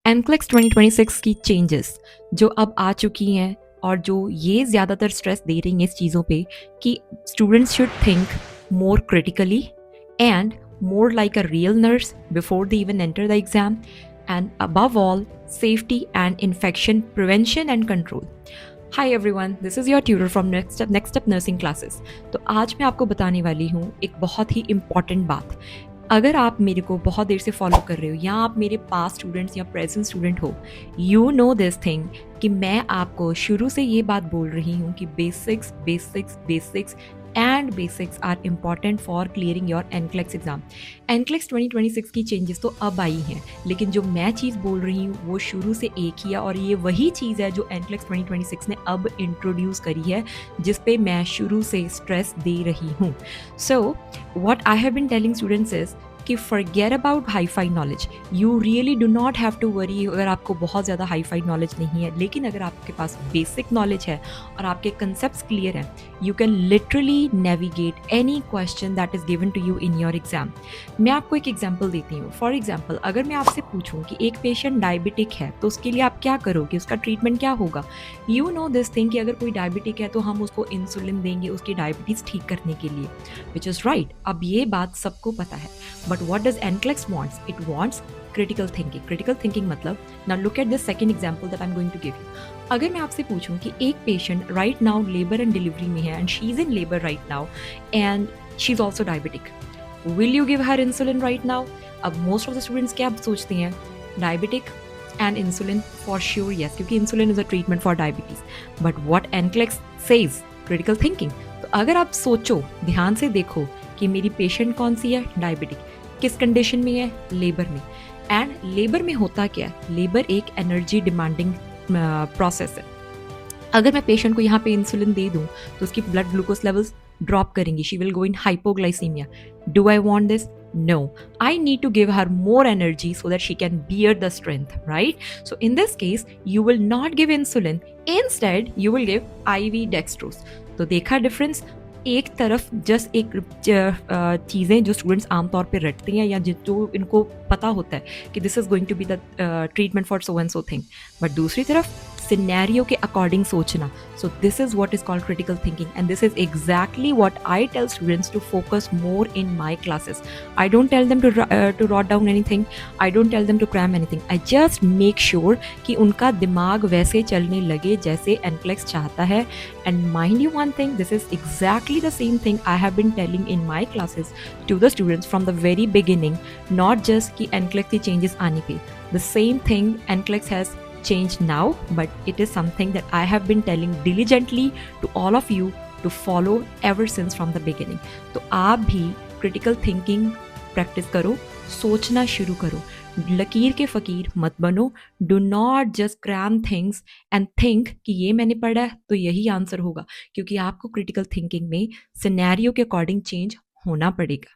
NCLEX 2026 की changes जो अब आ चुकी हैं और जो ये ज़्यादातर स्ट्रेस दे रही हैं इस चीज़ों पे कि students should think more critically and more like a real nurse before they even enter the exam, and above all, safety and infection prevention and control. Hi everyone, this is your tutor from Next Step Nursing Classes. तो आज मैं आपको बताने वाली हूँ एक बहुत ही important बात। अगर आप मेरे को बहुत देर से फॉलो कर रहे हो या आप मेरे पास स्टूडेंट्स या प्रेजेंट स्टूडेंट हो, यू नो दिस थिंग कि मैं आपको शुरू से ये बात बोल रही हूँ कि basics basics basics and basics are important for clearing your NCLEX exam. NCLEX 2026 की चेंजेस तो अब आई हैं, लेकिन जो मैं चीज़ बोल रही हूँ वो शुरू से एक ही है और ये वही चीज़ है जो एनक्लेक्स 2026 ने अब इंट्रोड्यूस करी है, जिस पे मैं शुरू से स्ट्रेस दे रही हूँ। So what I have been telling students is कि forget about hi fi knowledge. You really do not have to worry अगर आपको बहुत ज़्यादा हाई फाई नॉलेज नहीं है, लेकिन अगर आपके पास बेसिक नॉलेज है और आपके कंसेप्ट क्लियर हैं, you can literally navigate any question that is given to you in your exam. मैं आपको एक एग्जाम्पल देती हूँ। फॉर एग्जाम्पल, अगर मैं आपसे पूछूँ कि एक पेशेंट डायबिटिक है तो उसके लिए आप क्या करोगे, उसका ट्रीटमेंट क्या होगा। यू नो दिस थिंग कि अगर कोई डायबिटिक है तो हम उसको इंसुलिन देंगे उसकी डायबिटीज़ ठीक करने के लिए, विच इज़ राइट। अब ये बात सबको पता है, but what does NCLEX wants? It wants critical thinking. Critical thinking मतलब, now look at this second example that I'm going to give you. अगर मैं आपसे पूछूं कि एक patient right now labour and delivery में है and she is in labour right now and she is also diabetic, will you give her insulin right now? अब most of the students क्या सोचते हैं, diabetic and insulin for sure yes, क्योंकि insulin is a treatment for diabetes. But what NCLEX says, critical thinking. तो अगर आप सोचो, ध्यान से देखो कि मेरी पेशेंट कौन सी है, डायबिटिक, किस कंडीशन में है, लेबर में। एंड लेबर में होता क्या है, लेबर एक एनर्जी डिमांडिंग प्रोसेस है। अगर मैं पेशेंट को यहाँ पे इंसुलिन दे दूँ तो उसकी ब्लड ग्लूकोज लेवल्स ड्रॉप करेंगी, she will go in hypoglycaemia. Do I want this? No, I need to give her more energy so that she can bear the strength, right? So in this case, you will not give insulin. Instead, you will give IV dextrose. तो देखा difference. एक तरफ just एक चीज़ें जो students आमतौर पे रटते हैं या जो इनको पता होता है कि this is going to be the treatment for so and so thing, but दूसरी तरफ सिनेरियो के अकॉर्डिंग सोचना। So this is what is called critical thinking and this is exactly what I tell students to focus more in my classes. I don't tell them to rote down anything, I don't tell them to cram anything, I just make sure कि उनका दिमाग वैसे चलने लगे जैसे NCLEX चाहता है। And mind you one thing, this is exactly the same thing I have been telling in my classes to the students from the very beginning, not just कि NCLEX की changes आने पे। The same thing NCLEX has changed now, but it is something that I have been telling diligently to all of you to follow ever since from the beginning. तो आप भी critical thinking practice करो, सोचना शुरू करो, लकीर के फ़कीर मत बनो। Do not just cram things and think कि ये मैंने पढ़ा है तो यही आंसर होगा, क्योंकि आपको क्रिटिकल थिंकिंग में सिनेरियो के अकॉर्डिंग चेंज होना पड़ेगा।